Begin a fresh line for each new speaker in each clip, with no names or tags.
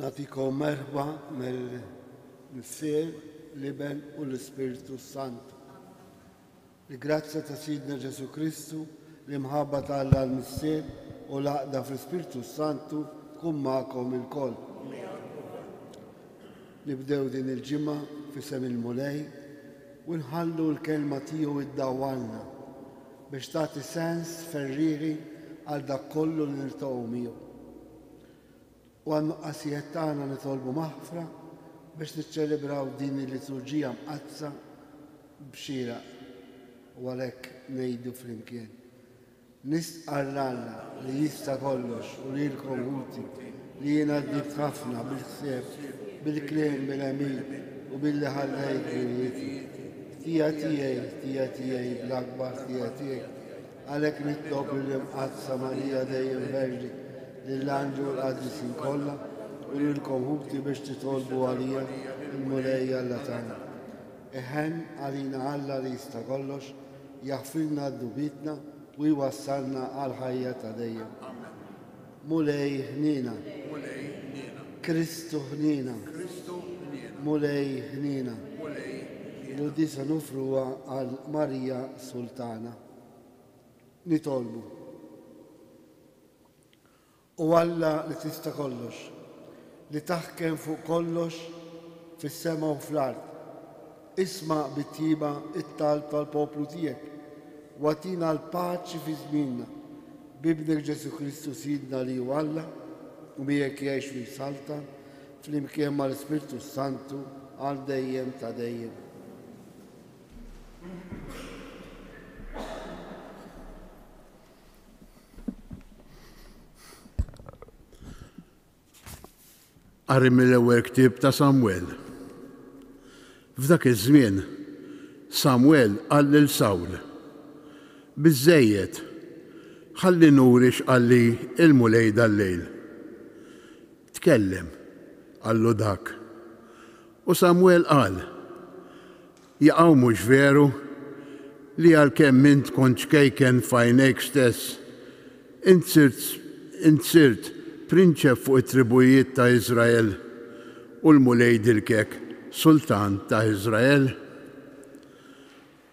Natikom merħba mill-Missier, l-Iben u l-Ispiritu Santu. L-grazzja ta' Sidna Ġesu Kristu, l-imħabba ta' Alla l-Missier u l-għaqda fl-Ispiritu Santu tkun magħkom il-koll. Nibdew din il-ġimgħa f'isem il-Mulej u nħallu l-kelma tiegħu iddawwalna biex tagħti sens ferriri għal dak kollu li niltaqgħu miegħu. U għan-nuqqasijiet tagħna nitolbu maħfra biex niċċelebraw din il-liturġija mqazza b'xieraq u għalhekk ngħidu flimkien. Nisqar l-Alla li jista' kollox u lilkom ħuti li jiena għaddiet ħafna bil-ħsieb, bil-kliem, bil-għemil u billi ħallejt bil-jiti. Tija tiegħi bl-akbar tija tiegħi għalhekk nitlob lill-imqazza Marija dejjem Verġi lill-anġu l-qaddisin kollha u lilkom ħuti biex titolbu għalija il-Mulej Alla tagħna. Eħen għalina Alla li jista' kollox jaħfilna d-dubitna u jwassalna għal ħajja ta' dejjem. Mulej ħnina, Kristu ħnina, Mulej ħnina. L-uddi se nufruha għal Marija Sultana. Nitolbu. U Alla li tista' kollox, li taħkem fuq kollox fis-sema u fl-ard. Isma' bit-tieba it-talb tal-poplu tiegħek u għatina l-paċi fi żmienna. Bibnek Ġesu Kristu Sidna li hu Alla u miegħek jgħix fil-Salta flimkien mal-Ispiritu Santu għal dejjem ta' dejjem.
Qari mill-ewwel ktieb ta' Samwel. F'dak iż-żmien Samwel qal lil Sawl: Biżżejjed, ħalli nuri x'qalli il-mulej dal-lejl. Tkellem, qallu dak. U Samwel qal: Jaqgħu mhux veru li għalkemm int kont xkejken f'għajnejk stess, int sirt prinċep fuq it-tribujiet ta' Iżrael u l-mulej dilkek sultan ta' Iżrael.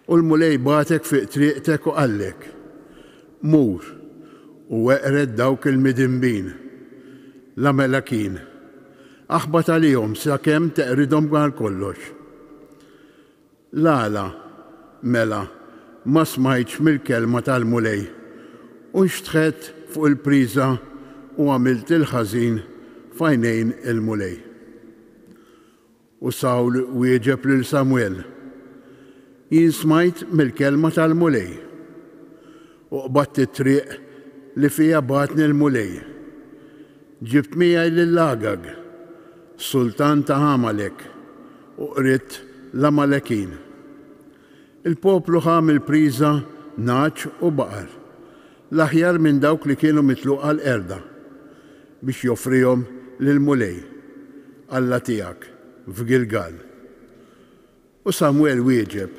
U l-mulej batek fiq triqtek u qallek: Mur u weqred dawk il-midimbin, l-Amalekin, aħbat għalihom sakemm teqridhom għal kollox. L-għala mela ma smajtx mill-kelma tal-mulej u nxtħet fuq il-priża u għamilt il-ħażin f'għajnejn il-mulej. U Sawl wieġeb lil Samwel: Jien smajt mill-kelma tal-mulej u qbadt it-triq li fija batni l-mulej. Ġibt miegħi lill-Agag, sultan ta' Amalek, u qritt l-Amalekin. Il-poplu ħam il-priża, naċ u baqar, l-aħjar minn dawk li kienu mitluqa l-erda biex joffrihom lill-mulej, Alla tiegħek, f'Gilgal. U Samwel wieġeb,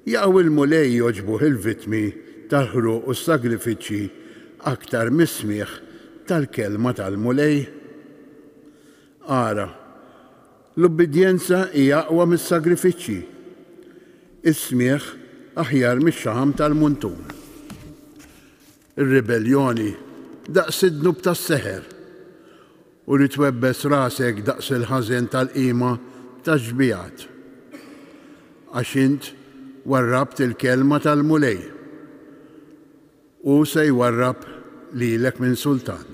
jaqgħu il-mulej joġbuh il-vittmi tal-ħruq u s-sagrifiċċji aktar mis-smieħ tal-kelma tal-mulej. Ara, l-ubbidjenza hija aqwa mis-sagrifiċċji, is-smieħ aħjar mix-xaħam tal-muntun. Ir-ribelljoni daqs id-dnub tas-seħer u li twebbes rasek daqs il-ħażen tal-qima tax-xbijat. Għax int warrabt il-kelma tal-mulej u se jwarrab lilek minn sultan.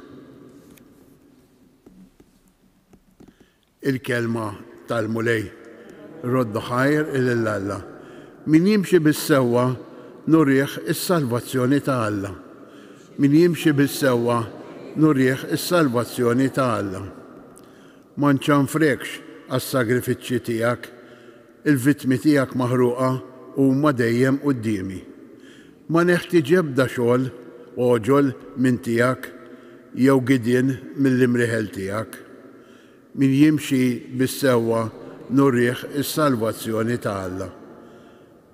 Il-kelma tal-mulej roddu ħajr il-Alla. Min jimxi bis-sewwa nurih is-salvazzjoni ta' Alla. Min jimxi bis-sewwa nurih is-salvazzjoni ta' Alla. Ma nċanfrekx għas-sagrifiċċji tiegħek, il-vittmi tiegħek maħruqa huma dejjem qudiemi. Ma neħtieġ ebda xogħol oġol minn tiegħek jew gidien mill-imriħel tiegħek. Min jimxi bis-sewwa nurih is-salvazzjoni ta' Alla.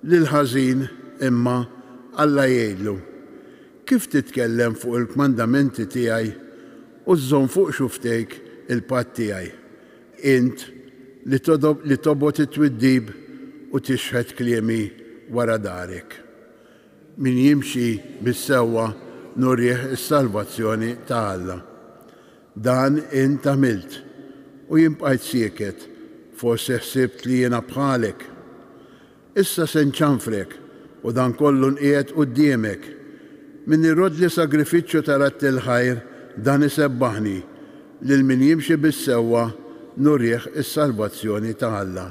Lil-ħażin imma Alla jgħidlu, kif titkellem fuq il-kmandamenti tiegħi u żżomm fuq xuftejk il-patt tiegħi, int li tobgħod it-twiddib u tixħed kliemi wara darek. Min jimxi bis-sewwa nurih is-salvazzjoni ta' Alla. Dan int għamilt u jimbqajt sieket, forsi ħsibt li jiena bħalek. Issa se nċanfrek u dan kollu nqiegħed quddiemek. Min irrod li sagrifiċċju tarat il-ħajr dan isebbaħni lil min jimxi bis-sewwa nurih is-salvazzjoni ta' Alla.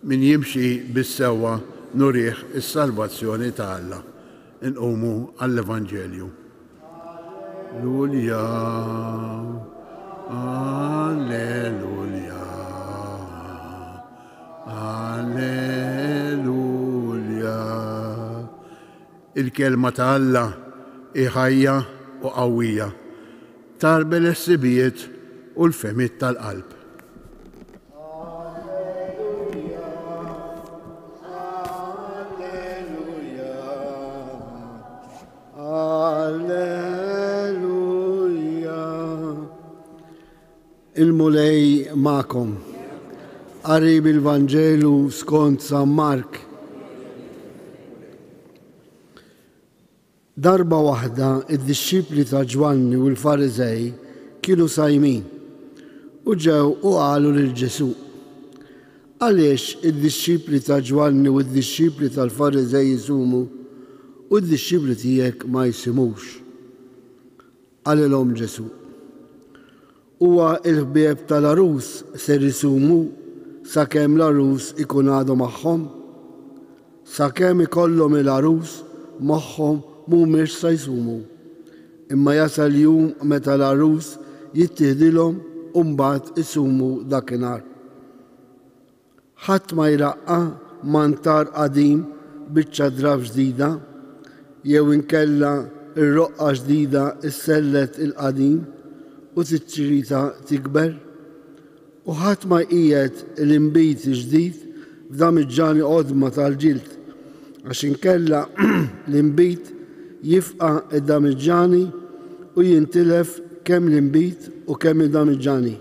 Min jimxi bis-sewwa nurih is-salvazzjoni ta' Alla. Inqumu għall-Evanġelju. Alleluja, alleluja, alleluja. Il-kelma ta' Alla iħajja u qawwija, tarbel is-sibijiet u l-femiet tal-qalb.
Il-mulej ma'kom. Qari bil-Vanġelu skont San Mark. Darba waħda id-dixxipli ta' Ġwanni u l-Farizej kienu sajmin u ġew u qalu lil Ġesu, għaliex id-dixxipli ta' Ġwanni u d-dixxipli tal-Farizej jisumu u d-dixxipli tiegħek ma jsimux? Għalilhom Ġesu, huwa l-ħbieb tal-arus ser isumu sakemm l-arus ikun għadu magħhom, sakemm ikollhom il-arus magħhom mhumiex se jsumu. Imma jasal jum meta l-arus jittieħdilhom u mbagħad isumu dakinhar. Ħadd ma jraqqa mantar qadim biċ-ċadra ġdida jew inkella r-roqqa ġdida issellet il-qadim u tiċċirita tikber, u ħadd ma jqiegħed l-inbit ġdid f'damiġġani qodma tal-ġild, għax inkella l-inbit jifqa' id-damiġġani u jintilef kemm l-inbit u kemm id-damiġġani.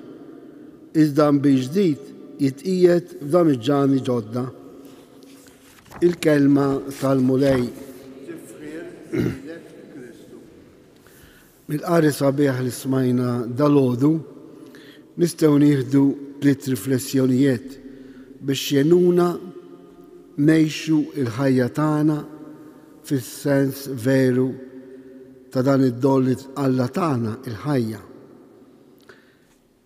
Iżda inbit ġdid jitqiegħed f'damiġġani ġodda. Il-kelma tal-mulej. Mill-qari sabiħ li smajna dal-għodu nistgħu nieħdu 3 riflessjonijiet biex jenuna ngħixu l-ħajja tagħna fis-sens veru ta' dan id-doll li Alla tagħna il-ħajja.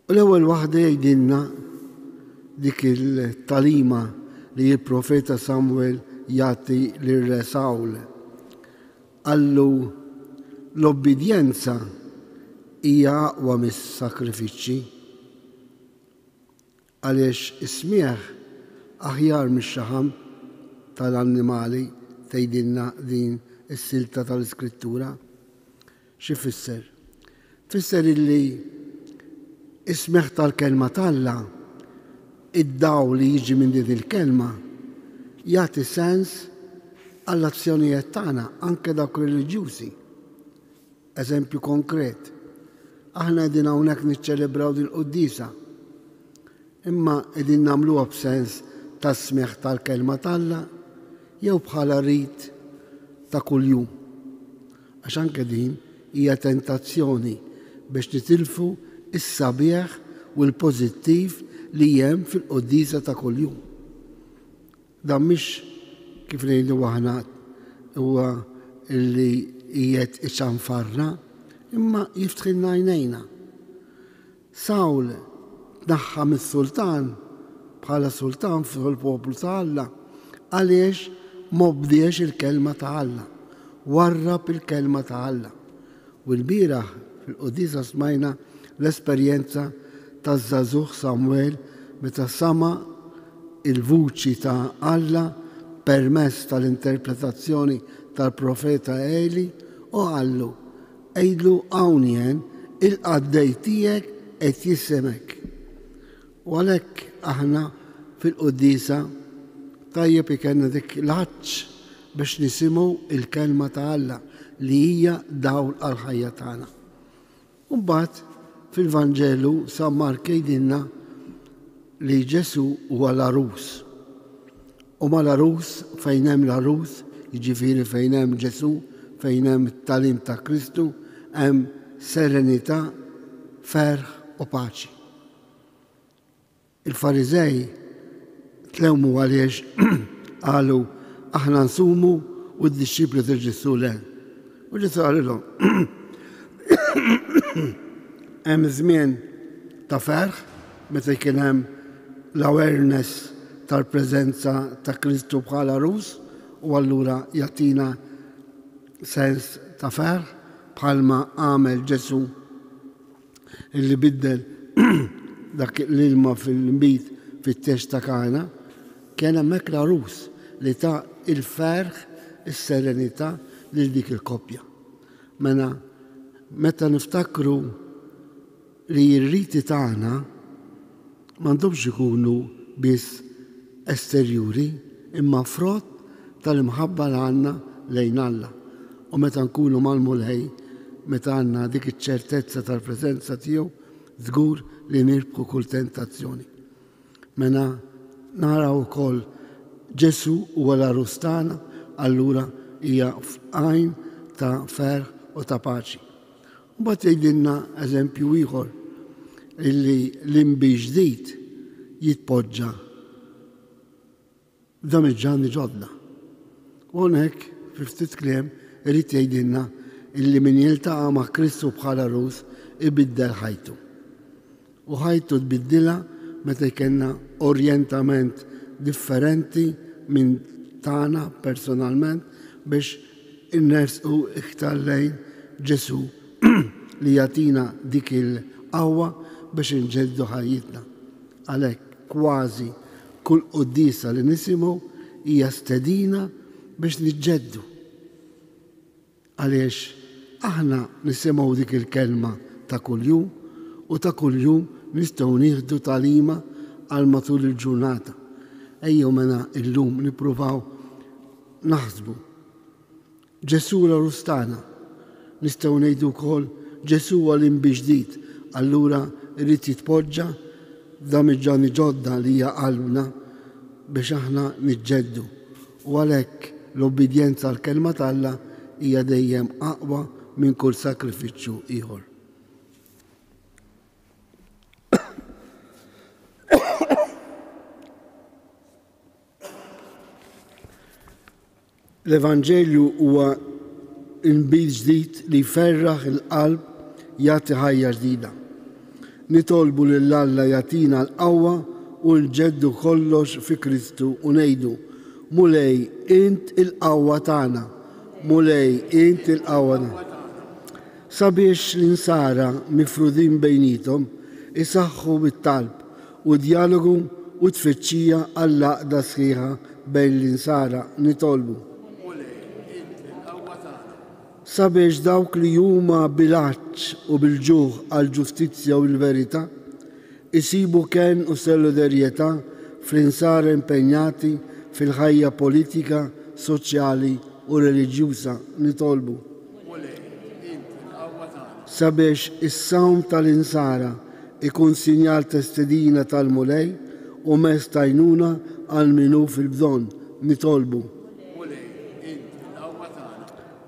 U l-ewwel waħda jgħidilna dik il-talima li l-profeta Samwel jagħti lir-re Sawl. Qallu l-obbedjenza hija aqwa mis-sakrifiċċji għaliex ismieħ aħjar mix-xaħam tal-annimali tgħidilna din is-silta tal-Iskrittura. Xi fisser? Tfisser illi ismieħ tal-kelma tAlla, id-dawl li jiġi minn din il-kelma jagħti sens għall-azzjonijiet tagħna anke dawk reliġjużi. Eżempju konkret, aħna qegħdin hawnhekk niċċelebraw din il-qudiesa, imma qegħdin nagħmluha b'sens tas-smieħ tal-kelma tAlla jew bħala rit ta' kuljum. Għax anke din hija tentazzjoni biex nitilfu is-sabiħ u l-pożittiv li hemm fil-qudiesa ta' kuljum. Dan mhix kif ngħidu aħna huwa li qiegħed iċanfarna, imma jiftħilna għajnejna. Sawl tnaħħa mis-sultan bħala sultan fil-poplu ta' Alla għaliex mobdiex il-kelma ta' Alla, warrab il-kelma ta' Alla. U l-bieraħ fil-qudiesa smajna l-esperjenza taż-żagħżugħ Samwel meta sama il-vuċi ta' Alla permezz tal-interpretazzjoni tal-profeta Eli u għallu għidlu hawn il-qaddej tiegħek qed jissemek. U għalhekk aħna fil-qudiesa tajjeb ikenna dik l-ħaġġ biex nisimgħu il-kelma ta' Alla li hija dawl għall-ħajja tagħna. U mbagħad fil-Vanġelu San Mark jgħidilna li Ġesu huwa l-arus. U ma l-arus fejn hemm l-arus, jiġifieri fejn hemm Ġesu, fejn hemm it-tagħlim ta' Kristu, hemm serenità, ferħ u paċi. Il-Fariżej tlewmu għaliex qalu aħna nsumu u d-dixxipli ta' Ġesu le. U Ġesu qalilhom hemm żmien ta' ferħ meta jkun hemm l-awareness tal-preżenza ta' Kristu bħala arus u allura jagħtina sens ta' ferħ bħalma għamel Ġesu illi biddel dak l-ilma fil-mbit fit-tex ta' Kana, kien hemmhekk l-arus li ta' il-ferħ, is-serenità lil dik il-koppja. Meta niftakru li r-riti tagħna m'għandhomx ikunu biss esterjuri imma frott tal-imħabba li għandna lejn Alla. U meta nkunu mal-mulej, meta għandna dik iċ-ċertezza tal-preżenza tiegħu, żgur li nirbħu kull tentazzjoni. Meta naraw ukoll Ġesu huwa l-arus tagħna, allura hija għajn ta' ferħ u ta' paċi. Mbagħad jgħidilna eżempju ieħor illi l-imbi ġdid jitpoġġa f'damiġġani ġodda. U hawnhekk fi ftit kliem irid jgħidilna illi min jiltaqa' ma' Kristu bħala arus ibiddel ħajtu. U ħajtu tbiddilha meta jkollna orjentament differenti minn tagħna personalment biex innersqu iktar lejn Ġesu li jagħtina dik il-qawwa biex inġeddu ħajjitna. Għalhekk kważi kull qudiesa li nisimgħu hija stedina biex niġġeddu. Għaliex aħna nisimgħu dik il-kelma ta' kuljum u ta' kuljum nistgħu nieħdu tagħlima għal matul il-ġurnata. Ejjew mela illum nippruvaw naħsbu Ġesu l-arus tagħna. Nistgħu ngħidu wkoll Ġesu huwa l-imbi ġdid, allura rrid jitpoġġa f'damiġġani ġodda li hija qalbna biex aħna niġġeddu. U għalhekk l-obbedjenza għall-kelma tAlla hija dejjem aqwa minn kull sakrifiċċju ieħor. L-Evanġelju huwa inbid ġdid li jferraħ il-qalb jagħti ħajja ġdida. Nitolbu lil Alla jagħtina l-qawwa u l-ġeddu kollox fi Kristu u ngħidu mulej int il-qawwa tagħna, mulej int il-qawwa tagħna. sabiex l-insara mifrudin bejnietom isaħħu bit-talb u dialogu u tfittxija għall-laqda sħiħa bejn l-insara nitolbu. Sabiex dawk li huma bil-għaġġ u bil-ġuħ għall-ġustizzja u l-verità isibu kien u solidarjetà fl-insara impenjati fil-ħajja politika, soċjali u reliġjuża nitolbu. Sabiex is-sawm tal-insara ikun sinjal testedina tal-mulej u mezz tajnuna għal minu fil-bżonn nitolbu.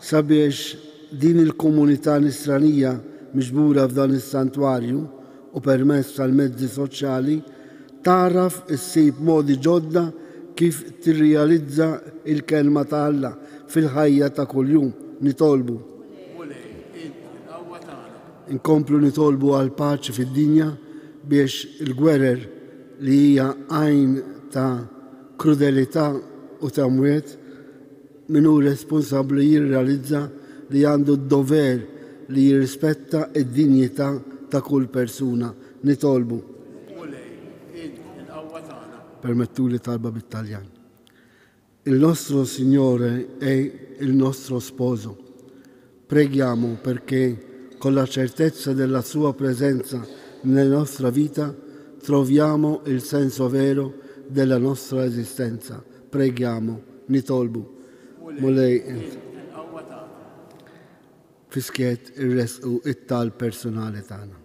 Sabiex din il-komunità nisranija miġbura f'dan is-santwarju u permezz tal-mezzi soċjali taraf issib modi ġodda kif tirrealizza il-kelma ta' Alla fil-ħajja ta' kuljum nitolbu. Inkomplu nitolbu għal paċi fid-dinja biex il-gwerer li hija għajn ta' krudelità u ta' mwiet minu responsabbli jirrealizza li għandu d-dover li jirrispetta id-dinjità ta' kull persuna nitolbu. Permettu li talba bit-Taljan. Il nostro Signore è il nostro sposo. Preghiamo perché con la certezza della sua presenza nella nostra vita troviamo il senso vero della nostra esistenza. Preghiamo, nitolbu. Mulej fiskiet ir-resqu it-tal personali tagħna.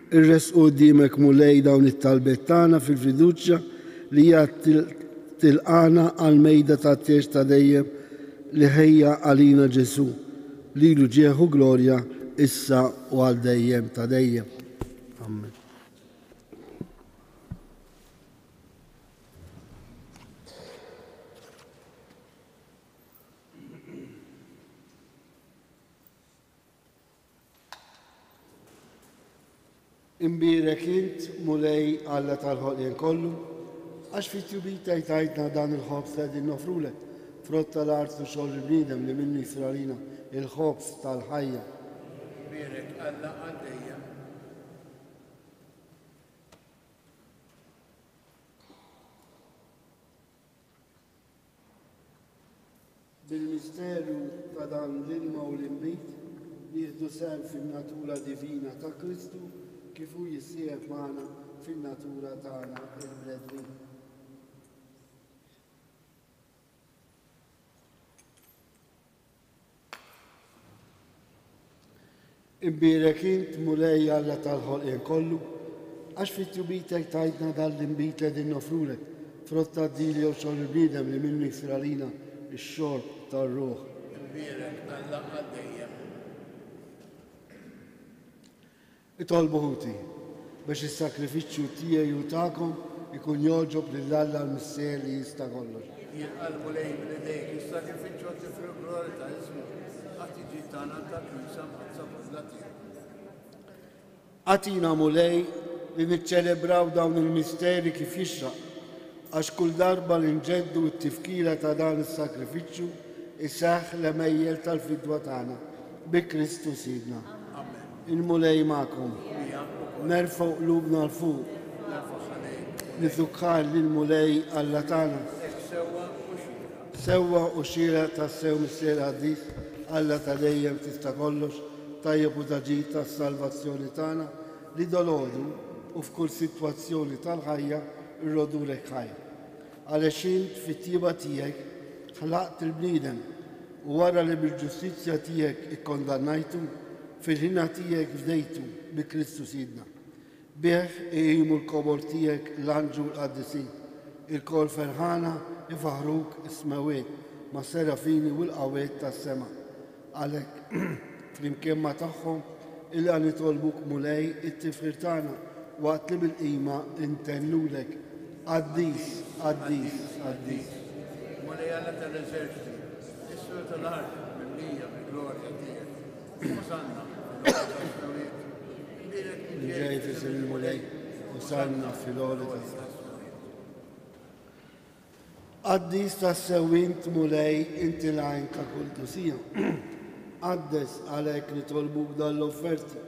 Ir-resqu dimek mulej dawn it-talbet tagħna fil-fiduċja li hija tilqana għal-mejda tat-tiex ta' dejjem li ħejja għalina Ġesu li lu ġieħu glorja issa u għal dejjem ta' dejjem. Amen. Imbirek int mulej Alla tal-ħolqien kollu, għax fit-tjubita jtajtna dan il-ħobs ta' din nofrulek, frott tal-art u xogħol il-bniedem li minnu jisralina il-ħobs tal-ħajja. Imbirek Alla għal-dejjem. Bil-misteru ta' dan l-ilma u l-imbit jieħdu sem fin-natura divina ta' Kristu kif hu jissieħeb magħna fin-natura tagħna il-bledwi. Imbirek int mulej Alla tal-ħolqien kollu, għax fit-tjubitek tajtna dal-imbit li din nofrulek, frott tad-dili u xogħol il-bniedem li minnu jisralina ix-xorb tar-ruħ. Imbirek Alla għal-dejjem. Itolbu ħuti biex is-sakrifiċċju tiegħi u tagħkom ikun joġob lill-Alla l-Mister li jista' kollox. Jilqalbu lejn b'idejk is-sakrifiċċju tifri glorja ta' ismu qatt jiġi tagħna ta' Krisa maqsam Għatina mulej li niċċelebraw dawn il-misteri kif jixraq għax kull darba li nġeddu t-tifkira ta' dan is-sakrifiċċju isaħħ l-emejjel tal-fidwa tagħna bi Kristu Sidna. Il-mulej ma'kom. Nerfgħu qlubna l-fuq. Nithukkar lill-mulej Alla tagħna. Sewwa u xira tas-sew missier ħaddis Alla ta' dejjem tista' kollox tajjeb u taġid tas-salvazzjoni tagħna li dolodu u f'kull sitwazzjoni tal-ħajja irrodulek ħajja. Għaliex int fit-tieba tiegħek ħlaqt il-bniedem u wara li bil-ġustizzja tiegħek ikkondannajtu fil-ħina tiegħek fdejtu bi Kristu Sidna. Bih iqimu l-kobor tiegħek l-anġu l-qaddisi, il-kol ferħana ifaħruk ismawiet ma' serafini u l-qawet tas-sema. Għalhekk flimkien ma' tagħhom illa nitolbuk mulej it-tifħir tagħna waqt li bil-qima intennulek qaddis, qaddis, qaddis. Mulej Alla tal-eżerċiti, is-sur tal-art mimlija bil-glorja tiegħek. Ġej fisir il-mulej u sanna fil-għoli Qaddis tas-sewwint mulej inti l-għajn ta' kull tusija. Qaddes għalhekk nitolbuk dan l-offerti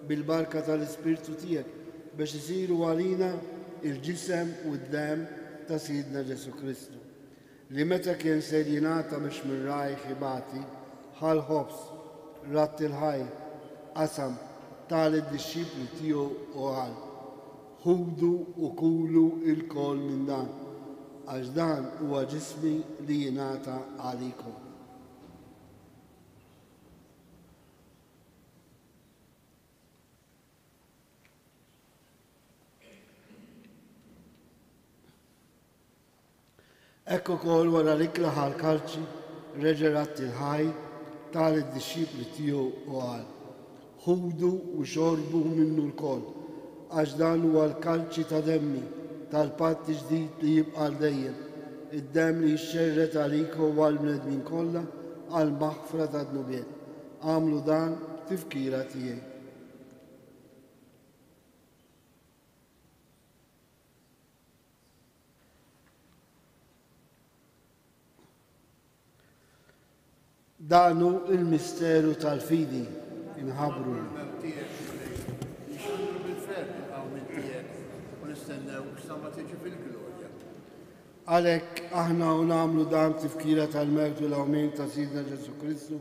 bil-barka tal-Ispirtu tiegħek biex isiru għalina il-ġisem u d-dem ta' Sidna Ġesu Kristu. Li meta kien se jingħata biex minn rajħ ibati ħal ħobs, ratt il-ħaj, qasam tal-disċipli tiegħu u qal: ħudu u kulu il-kol minn dan, għax dan huwa ġismi li jingħata għalikom. Ekku kol wara l-ikla ħal-kalċi reġerat il-ħaj tal-disċipli tiegħu u qal: ħudu u xorbu minnu l-kol, għax dan huwa l-kalċi ta' demmi tal-patt ġdid li jibqa' dejjem, id-demm li jxerret għalikom u għall-bnedmin kollha għall-maħfra tad-nubiet. Għamlu dan tifkira tiegħi. Danu il-misteru tal-fidi inħabru. Għalhekk aħna u nagħmlu dan tifkira tal-mewt u l-awmin ta' Sidna Ġesu Kristu,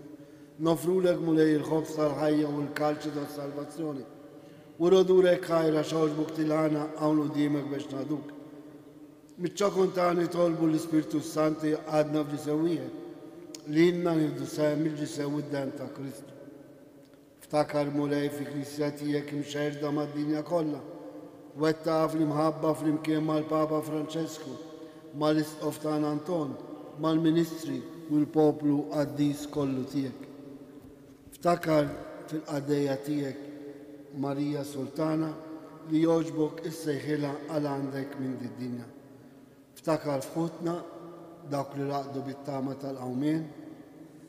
nofrulek mulej il-ħobs tal-ħajja u l-kalċi tas-salvazzjoni. U rodurek ħajra xogħġbuk tilħana hawn qudiemek biex ngħaduk. Miċ-ċokun tagħni tolbu l-Ispirtu Santi għadna f'ġisewwieħed li inna nifdu sehem il-ġisew id-dem ta' Kristu. Ftakar mulej fi Knisja tiegħek imxerda mad-dinja kollha, wettaq fl-imħabba flimkien mal-Papa Franċesku, mal-Isqof tagħna Anton, mal-Ministri u l-poplu qaddis kollu tiegħek. Ftakar fil-qaddejja tiegħek Marija Sultana li jogħġbok issejħilha għal għandek minn din-dinja. Ftakar f'ħutna dawk li raqdu bit-tama tal-qawmien,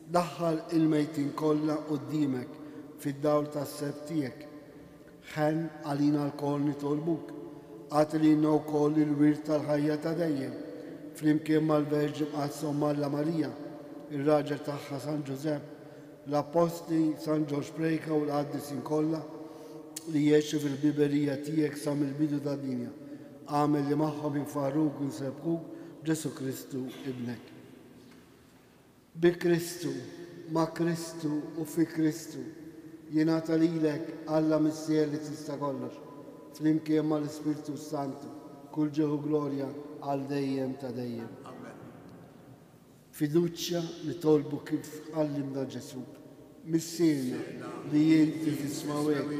daħħal il-mejtin kollha qudiemek fid-dawl tas-seb tiegħek. Ħen għalina l-kol nitolbuk, għatilina wkoll il-wirt tal-ħajja ta' dejjem, flimkien mal-Verġi Mqassam Malla Marija, ir-raġel tagħha San Ġusepp, l-Apostli San Ġorġ Prejka u l-qaddisin kollha li jgħixu fil-biberija tiegħek sa mill-bidu tad-dinja. Għamel li magħhom infarruk u nsebħuk Ġesu Kristu ibnek. Bi Kristu, ma' Kristu u fi Kristu jingħata lilek Alla missier li tista' kollox, flimkien mal-Ispirtu Santu, kull ġeħu glorja għal dejjem ta' dejjem. Fiduċja li tolbu kif għallimna Ġesu. Missierna li jinti tismawek,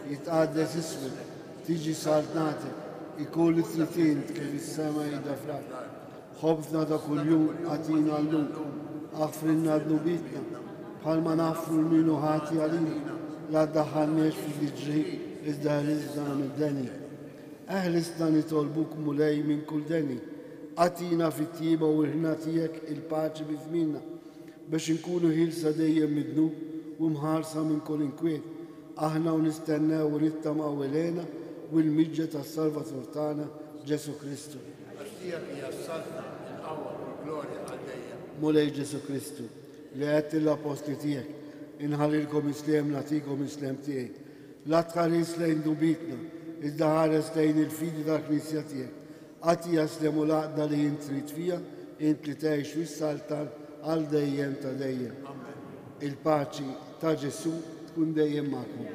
jitqaddes ismek, tiġi saltnatek, ikun it-tlitin kif is-sema jidha frak. Ħobżna ta' kuljum għatina l-lum, aħfrinna d-nubitna, bħalma naffru l-minu ħati għalina, la ddaħħalniex fil-ġri iżda rizna mid-deni. Eħlisna nitolbuk mulej minn kull deni, għatina fit-tiba u ħna tiegħek il-paċi bizminna, biex inkunu ħilsa dejjem midnu u mħarsa minn kull inkwiet. Aħna u nistennew u nittamaw elena u l-miġġa tas-Salvatur tagħna Ġesu Kristu. Mulej Ġesu Kristu, li għedt l-apostli tiegħek, inħallilkom islem nagħtikom islem tiegħi. La tħares lejn dubitna, iżda ħares lejn il-fidi tal-Knisja tiegħek. Għati jaslem u laqda li jint trid fija, int li tgħix fis-saltan għal dejjem ta' dejjem. Il-paċi ta' Ġesu tkun dejjem magħkom.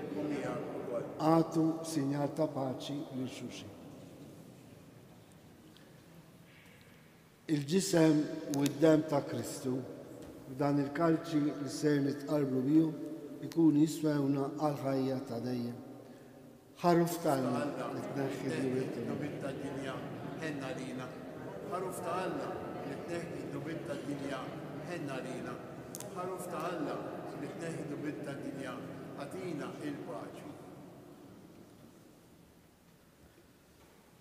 Għatu sinjal ta' paċi lil xulxin. Il-ġisem u d-dem ta' Kristu, dan il-kalċi li ser nitqarbu bihom ikun jiswewna għal ħajja ta' dejjem. Ħaruf tagħna li tneħħi d-nubiet tad-dinja ħenna lina. Ħaruf ta' Alla li tneħħi d-nubiet tad-dinja ħenna lina. Ħaruf ta' Alla li tneħħi d-nubiet tad-dinja għatina il-paċi.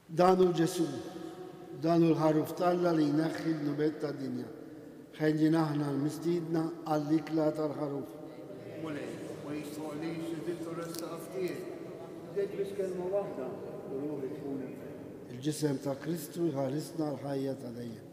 Danu Ġesu, danu l-ħaruf talla li jneħħi d-nubiet tad-dinja. Ħejġin aħna l-mistidna għall-ikla tal-ħaruf. Mulej, ma jistoqlix li dittu resta għaftijiet. Dejt biex kelma waħda u ruħi tkun il-ġisem ta' Kristu jħarisna l-ħajja ta' dejjem.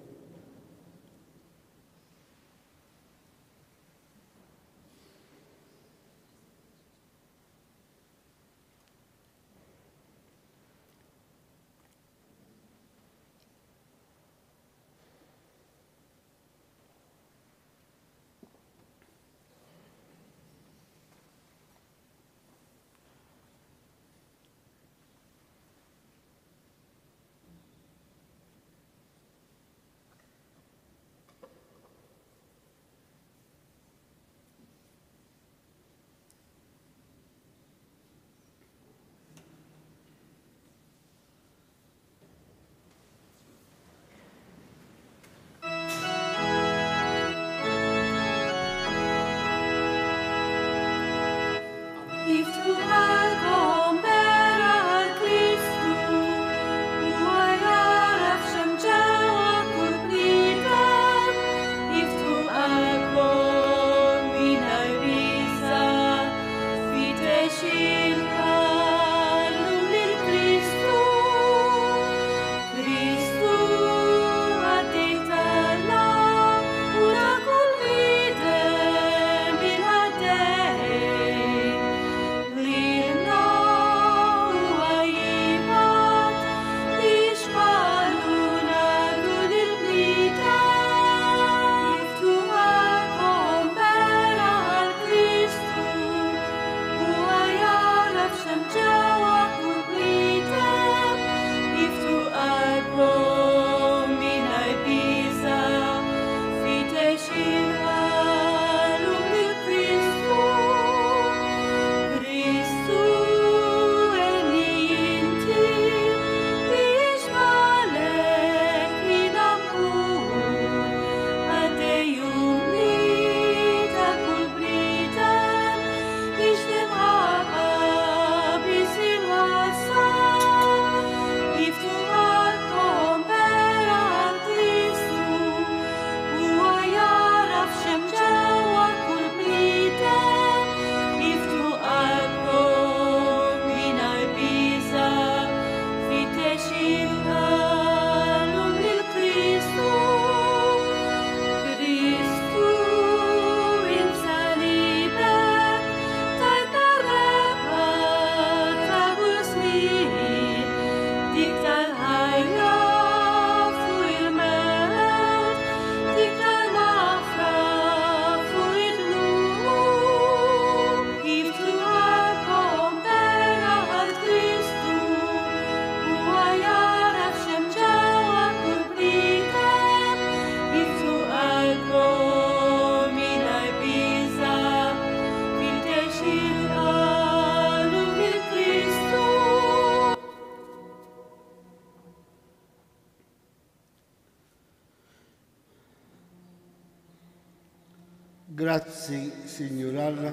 Grazzi, Signor Alla,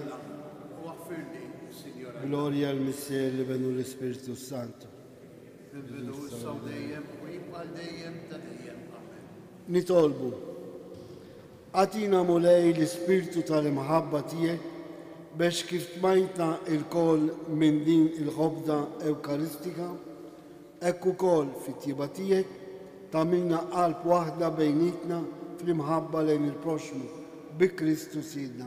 gloria al Messie اللي بنو الإسبيرتو سانتو. Nitolbu, għatina mulej l-ispirtu tal-imħabba tiegħek biex kif tmajtna il-kol minn din il-ħobda ewkaristika, ekku kol fit-tjiba tiegħek tagħmilna qalb waħda bejnietna fl-imħabba lejn il-proxmu bi Kristu Sidna.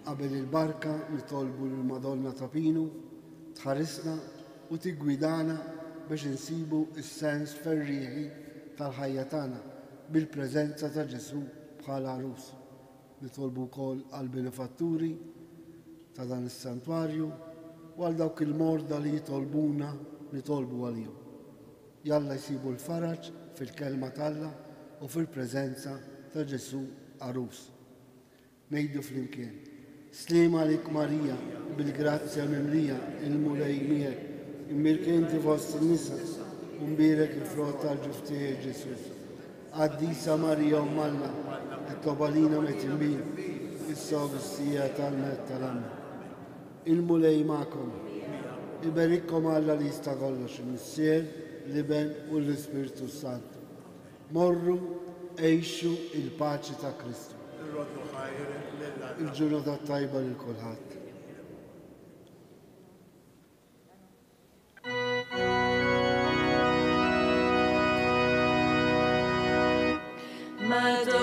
Qabel il-barka nitolbu l-Madonna ta' Pinu tħarisna u tigwidana biex insibu is-sens ferrieħi tal-ħajja tagħna bil-preżenza ta' Ġesu bħala arus. Nitolbu wkoll għall-benefatturi ta' dan is-santwarju u għal dawk il-morda li jitolbuna nitolbu għalihom. Jalla jsibu l-faraġ fil-kelma talla u fil-preżenza ta' Ġesu arus. Ngħidu flimkien. Slima lik Marija, bil-grazzja mimlija, il-mulej miegħek, immilkenti fost in-nisa, u mbirek il-frott tal-ġuftijie Ġesu. Għaddisa Marija Alla, it-tobalina met-imbir, is-sovistija tal-met tal-amma. Il-mulej ma'kom, iberikkom Alla li jista' kollox, il-Missier, l-Iben u l-Ispirtu Santu. Morru għejxu il-paċi ta' Kristu. Il-ġurnata tajba lil kulħadd.
Madonna